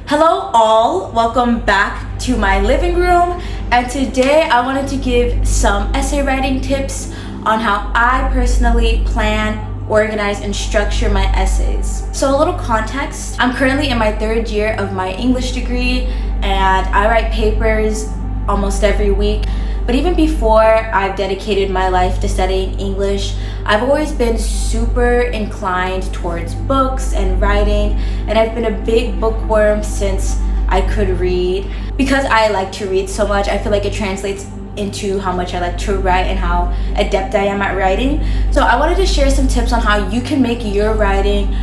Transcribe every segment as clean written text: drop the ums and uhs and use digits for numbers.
Hello all, welcome back to my living room, and today I wanted to give some essay writing tips on how I personally plan, organize, and structure my essays. So a little context, I'm currently in my third year of my English degree and I write papers almost every week. But even before I've dedicated my life to studying English, I've always been super inclined towards books and writing, and I've been a big bookworm since I could read. Because I like to read so much, I feel like it translates into how much I like to write and how adept I am at writing. So I wanted to share some tips on how you can make your writing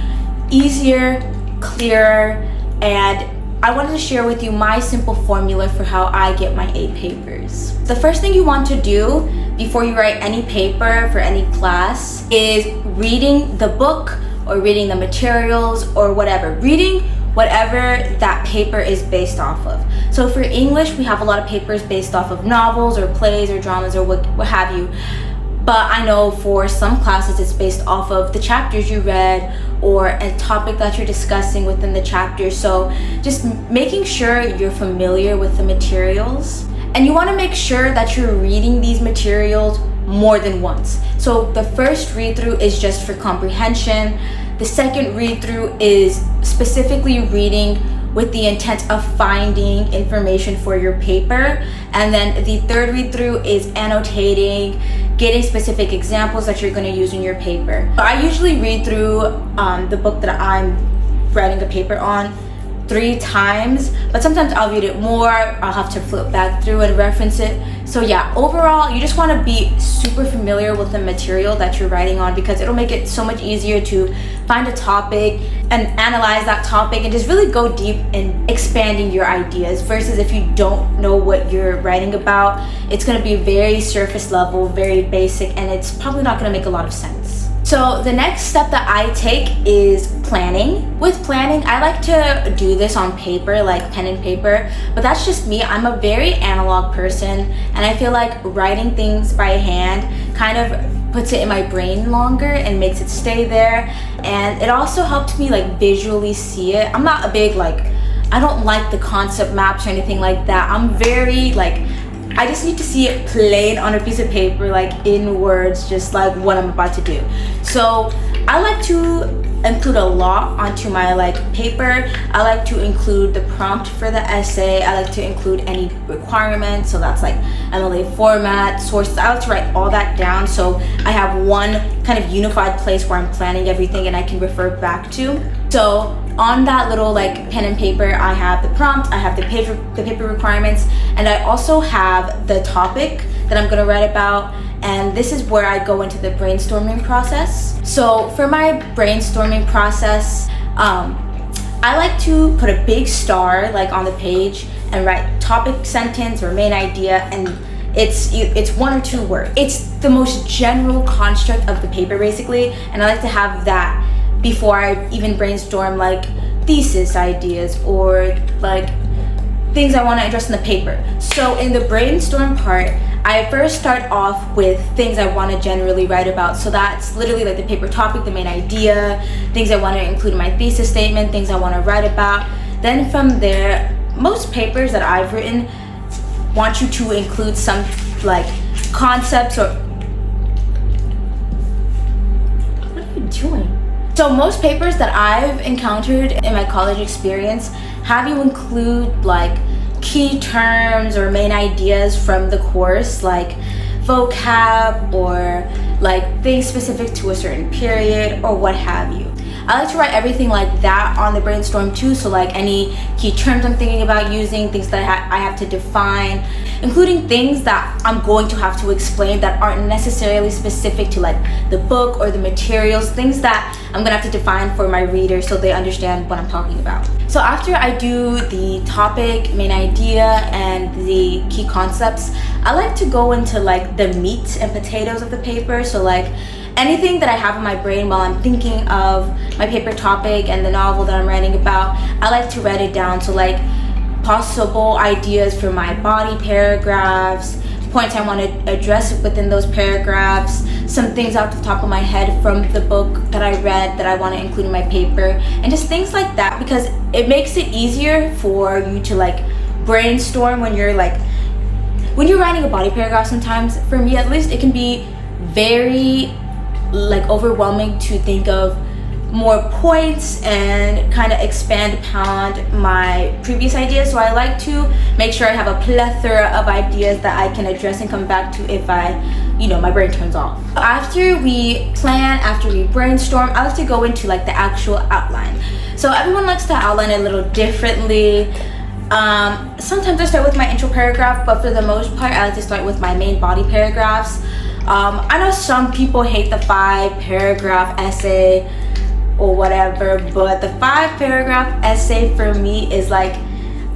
easier, clearer, and I wanted to share with you my simple formula for how I get my A papers. The first thing you want to do before you write any paper for any class is reading the book or reading the materials or whatever. Reading whatever that paper is based off of. So for English, we have a lot of papers based off of novels or plays or dramas or what have you. But I know for some classes it's based off of the chapters you read or a topic that you're discussing within the chapter. So just making sure you're familiar with the materials. And you want to make sure that you're reading these materials more than once. So the first read through is just for comprehension. The second read through is specifically reading with the intent of finding information for your paper. And then the third read through is annotating, getting specific examples that you're going to use in your paper. I usually read through the book that I'm writing a paper on 3 times, but sometimes I'll read it more. I'll have to flip back through and reference it. So yeah, overall, you just want to be super familiar with the material that you're writing on, because it'll make it so much easier to find a topic and analyze that topic and just really go deep in expanding your ideas, versus if you don't know what you're writing about, it's going to be very surface level, very basic, and it's probably not going to make a lot of sense. So the next step that I take is planning. With planning, I like to do this on paper, like pen and paper, but that's just me. I'm a very analog person, and I feel like writing things by hand kind of puts it in my brain longer and makes it stay there. And it also helped me like visually see it. I'm not a big I don't like the concept maps or anything like that. I'm very I just need to see it plain on a piece of paper, like in words, just like what I'm about to do. So I like to include a lot onto my paper. I like to include the prompt for the essay. I like to include any requirements, so that's like MLA format, sources. I like to write all that down so I have one kind of unified place where I'm planning everything and I can refer back to. So on that little pen and paper, I have the prompt, I have the paper requirements, and I also have the topic that I'm gonna write about. And this is where I go into the brainstorming process. So for my brainstorming process, I like to put a big star on the page and write topic, sentence, or main idea, and it's 1 or 2 words. It's the most general construct of the paper basically, and I like to have that before I even brainstorm thesis ideas or things I want to address in the paper. So in the brainstorm part, I first start off with things I want to generally write about. So that's literally the paper topic, the main idea, things I want to include in my thesis statement, things I want to write about. Then from there, most papers that I've written want you to include some concepts or... What are you doing? So most papers that I've encountered in my college experience have you include key terms or main ideas from the course, like vocab or things specific to a certain period or what have you. I like to write everything like that on the brainstorm too, so any key terms I'm thinking about using, things that I have to define, including things that I'm going to have to explain that aren't necessarily specific to the book or the materials, things that I'm gonna have to define for my readers so they understand what I'm talking about. So after I do the topic, main idea, and the key concepts, I like to go into the meat and potatoes of the paper. So anything that I have in my brain while I'm thinking of my paper topic and the novel that I'm writing about, I like to write it down. So possible ideas for my body paragraphs, points I want to address within those paragraphs, some things off the top of my head from the book that I read that I want to include in my paper, and just things like that, because it makes it easier for you to like brainstorm when you're writing a body paragraph. Sometimes, for me at least, it can be very like overwhelming to think of more points and kind of expand upon my previous ideas. So I like to make sure I have a plethora of ideas that I can address and come back to if my brain turns off. After we plan, after we brainstorm, I like to go into like the actual outline. So everyone likes to outline a little differently. Sometimes I start with my intro paragraph, but for the most part I like to start with my main body paragraphs. I know some people hate the 5-paragraph essay or whatever, but the 5-paragraph essay for me is like,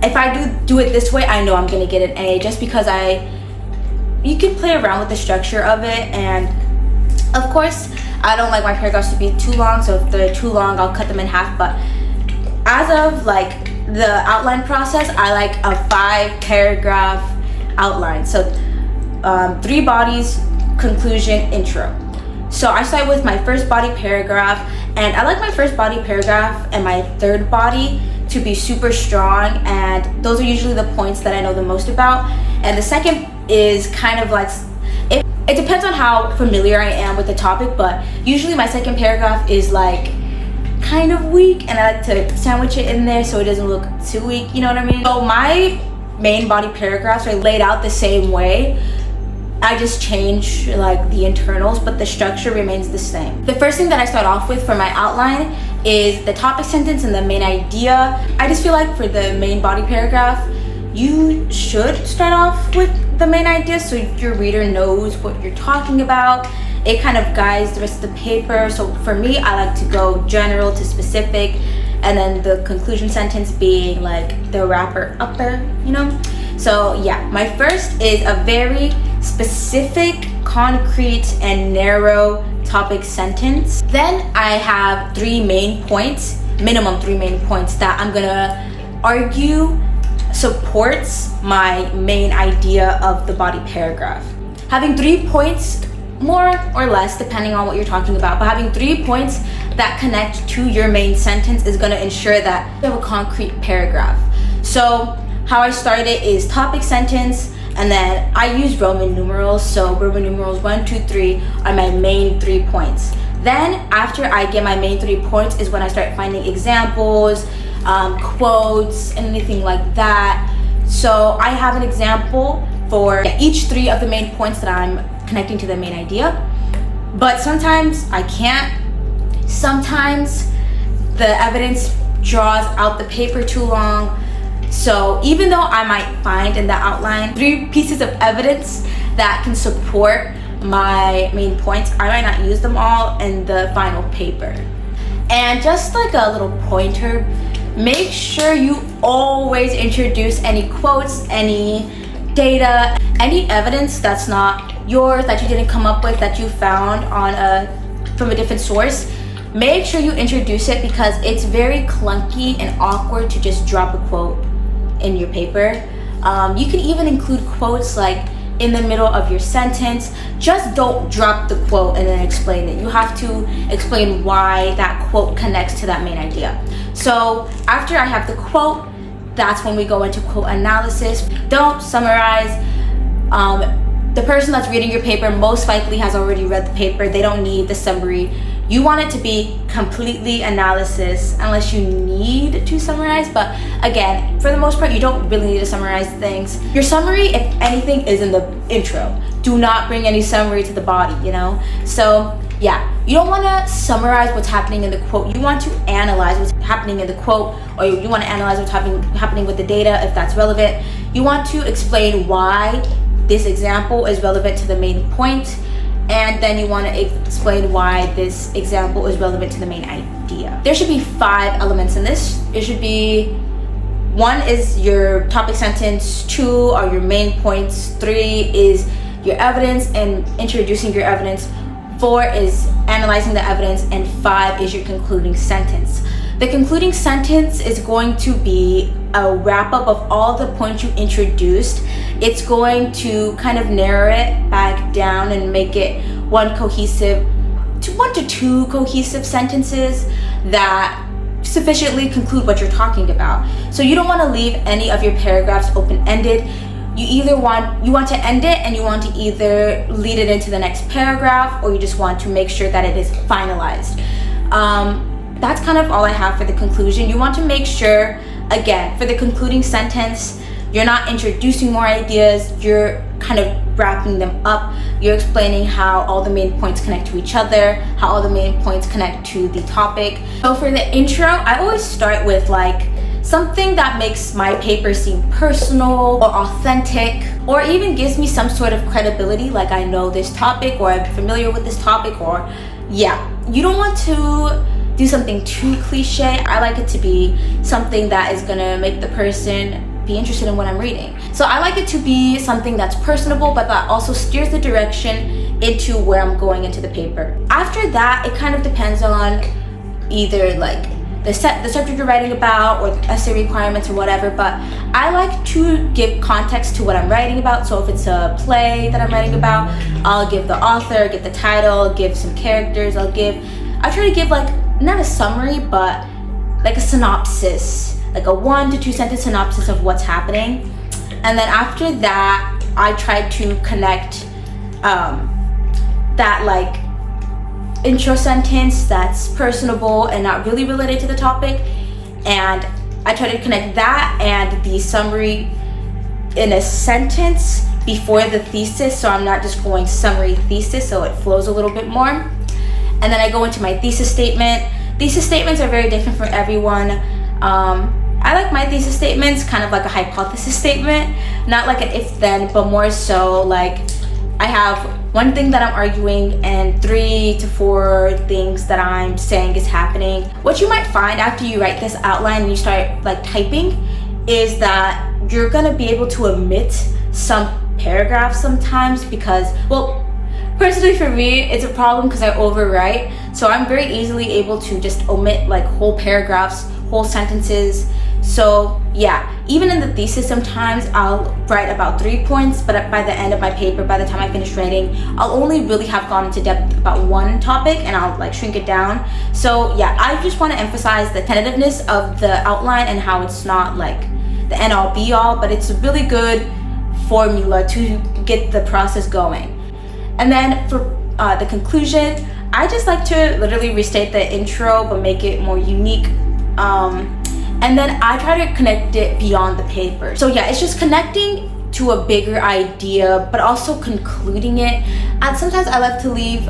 if I do it this way, I know I'm gonna get an A, just because you can play around with the structure of it. And of course I don't like my paragraphs to be too long, so if they're too long I'll cut them in half. But as of like the outline process, I like a 5-paragraph outline. So 3 bodies, conclusion, intro. So I start with my first body paragraph, and I like my first body paragraph and my third body to be super strong, and those are usually the points that I know the most about. And the second is kind of like, it depends on how familiar I am with the topic, but usually my second paragraph is like kind of weak, and I like to sandwich it in there so it doesn't look too weak, you know what I mean? So my main body paragraphs are laid out the same way. I just change like the internals, but the structure remains the same. The first thing that I start off with for my outline is the topic sentence and the main idea. I just feel like for the main body paragraph, you should start off with the main idea so your reader knows what you're talking about. It kind of guides the rest of the paper. So for me, I like to go general to specific, and then the conclusion sentence being like the wrapper upper, So yeah, my first is a very specific, concrete, and narrow topic sentence. Then I have 3 main points, minimum 3 main points that I'm gonna argue supports my main idea of the body paragraph. Having 3 points, more or less depending on what you're talking about, but having 3 points that connect to your main sentence is going to ensure that you have a concrete paragraph. So how I start it is topic sentence, and then I use Roman numerals. So Roman numerals 1, 2, 3 are my main 3 points. Then after I get my main 3 points is when I start finding examples, quotes, and anything like that. So I have an example for each 3 of the main points that I'm connecting to the main idea, but sometimes I can't. Sometimes the evidence draws out the paper too long. So even though I might find in the outline 3 pieces of evidence that can support my main points, I might not use them all in the final paper. And just like a little pointer, make sure you always introduce any quotes, any data, any evidence that's not yours, that you didn't come up with, that you found from a different source. Make sure you introduce it, because it's very clunky and awkward to just drop a quote in your paper. You can even include quotes like in the middle of your sentence. Just don't drop the quote and then explain it. You have to explain why that quote connects to that main idea. So after I have the quote, that's when we go into quote analysis. Don't summarize. The person that's reading your paper most likely has already read the paper. They don't need the summary. You want it to be completely analysis unless you need to summarize. But again, for the most part, you don't really need to summarize things. Your summary, if anything, is in the intro. Do not bring any summary to the body, So yeah, you don't want to summarize what's happening in the quote. You want to analyze what's happening in the quote, or you want to analyze what's happening with the data if that's relevant. You want to explain why this example is relevant to the main point, and then you want to explain why this example is relevant to the main idea. There should be 5 elements in this. It should be 1 is your topic sentence, 2 are your main points, 3 is your evidence and introducing your evidence, 4 is analyzing the evidence, and 5 is your concluding sentence. The concluding sentence is going to be a wrap up of all the points you introduced it's going to kind of narrow it back down and make it one to two cohesive sentences that sufficiently conclude what you're talking about. So you don't want to leave any of your paragraphs open-ended. You want to end it, and you want to either lead it into the next paragraph, or you just want to make sure that it is finalized. That's kind of all I have for the conclusion. You want to make sure, again, for the concluding sentence, you're not introducing more ideas, you're kind of wrapping them up. You're explaining how all the main points connect to each other, how all the main points connect to the topic. So for the intro, I always start with like something that makes my paper seem personal or authentic, or even gives me some sort of credibility, like I know this topic, or I'm familiar with this topic, or yeah. You don't want to do something too cliche. I like it to be something that is gonna make the person be interested in what I'm reading. So I like it to be something that's personable, but that also steers the direction into where I'm going into the paper. After that, it kind of depends on either like the subject you're writing about, or the essay requirements, or whatever, but I like to give context to what I'm writing about. So if it's a play that I'm writing about, I'll give the author, give the title, give some characters, I try to give like, not a summary, but like a synopsis, like a 1 to 2 sentence synopsis of what's happening. And then after that, I try to connect that like intro sentence that's personable and not really related to the topic, and I try to connect that and the summary in a sentence before the thesis, so I'm not just going summary thesis, so it flows a little bit more. And then I go into my thesis statement. Thesis statements are very different for everyone. I like my thesis statements kind of like a hypothesis statement, not like an if-then, but more so like I have one thing that I'm arguing and 3 to 4 things that I'm saying is happening. What you might find after you write this outline and you start like typing is that you're gonna be able to omit some paragraphs sometimes, because, well, personally for me, it's a problem because I overwrite. So I'm very easily able to just omit like whole paragraphs, whole sentences. So yeah, even in the thesis, sometimes I'll write about 3 points, but by the end of my paper, by the time I finish writing, I'll only really have gone into depth about one topic, and I'll like shrink it down. So yeah, I just want to emphasize the tentativeness of the outline and how it's not like the end all be all, but it's a really good formula to get the process going. And then for the conclusion, I just like to literally restate the intro but make it more unique. And then I try to connect it beyond the paper. So yeah, it's just connecting to a bigger idea, but also concluding it. And sometimes I like to leave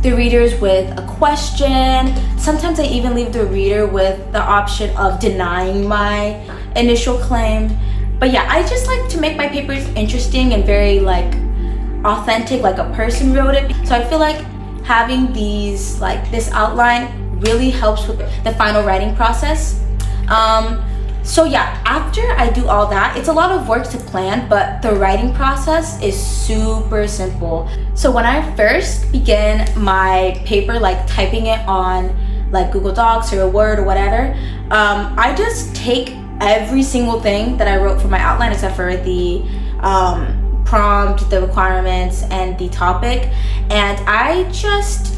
the readers with a question. Sometimes I even leave the reader with the option of denying my initial claim. But yeah, I just like to make my papers interesting and very like authentic, like a person wrote it. So I feel like having these, like this outline, really helps with the final writing process. So yeah, after I do all that, it's a lot of work to plan, but the writing process is super simple. So when I first began my paper, like typing it on like Google Docs or Word or whatever, I just take every single thing that I wrote for my outline, except for the prompt, the requirements, and the topic, and I just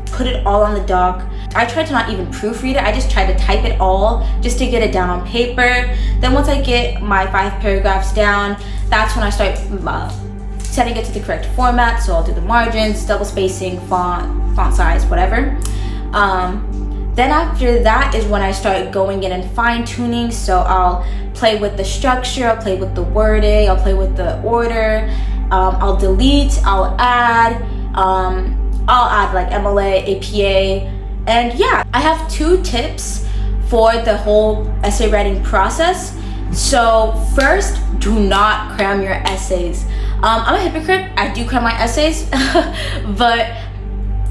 put it all on the doc. I tried to not even proofread it. I just tried to type it all just to get it down on paper. Then once I get my 5 paragraphs down, that's when I start setting it to the correct format. So I'll do the margins, double spacing, font size, whatever. Then after that is when I start going in and fine tuning. So I'll play with the structure, I'll play with the wording, I'll play with the order, I'll delete, I'll add like MLA, APA, and yeah, I have 2 tips for the whole essay writing process. So first, do not cram your essays. I'm a hypocrite, I do cram my essays, but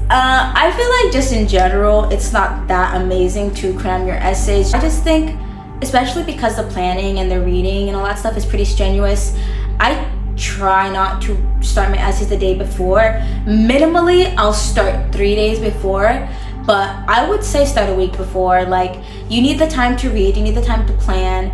I feel like just in general, it's not that amazing to cram your essays. I just think, especially because the planning and the reading and all that stuff is pretty strenuous, I try not to start my essays the day before. Minimally, I'll start 3 days before, but I would say start a week before. Like, you need the time to read, you need the time to plan.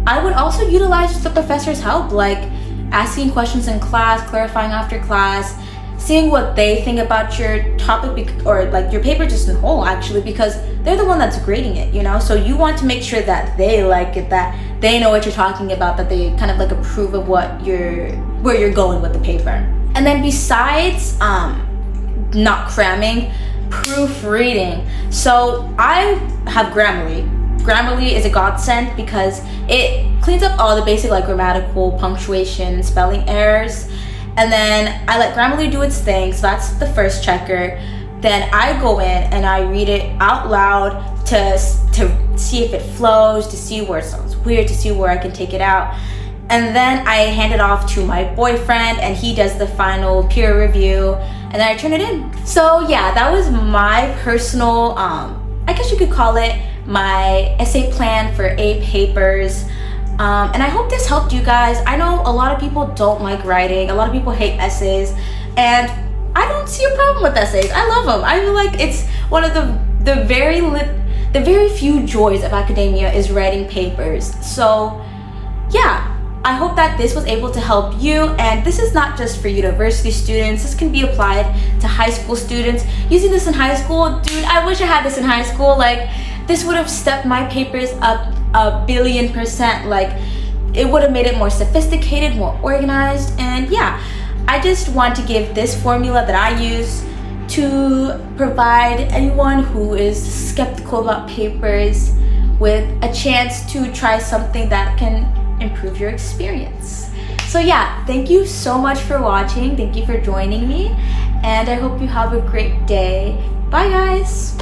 I would also utilize the professor's help, like asking questions in class, clarifying after class, seeing what they think about your topic or like your paper just in whole, actually, because they're the one that's grading it, you know? So you want to make sure that they like it, that they know what you're talking about, that they kind of like approve of where you're going with the paper. And then besides not cramming, proofreading. So I have Grammarly. Grammarly is a godsend because it cleans up all the basic like grammatical, punctuation, spelling errors. And then I let Grammarly do its thing, so that's the first checker. Then I go in and I read it out loud to see if it flows, to see where it sounds weird, to see where I can take it out. And then I hand it off to my boyfriend and he does the final peer review and then I turn it in. So yeah, that was my personal, I guess you could call it my essay plan for A papers. And I hope this helped you guys. I know a lot of people don't like writing. A lot of people hate essays. And I don't see a problem with essays. I love them. I feel like it's one of the very few joys of academia is writing papers. So yeah, I hope that this was able to help you. And this is not just for university students. This can be applied to high school students. Using this in high school, dude, I wish I had this in high school. Like, this would have stepped my papers up 1,000,000,000%. Like, it would have made it more sophisticated, more organized. And yeah, I just want to give this formula that I use to provide anyone who is skeptical about papers with a chance to try something that can improve your experience. So yeah, thank you so much for watching. Thank you for joining me, and I hope you have a great day. Bye guys.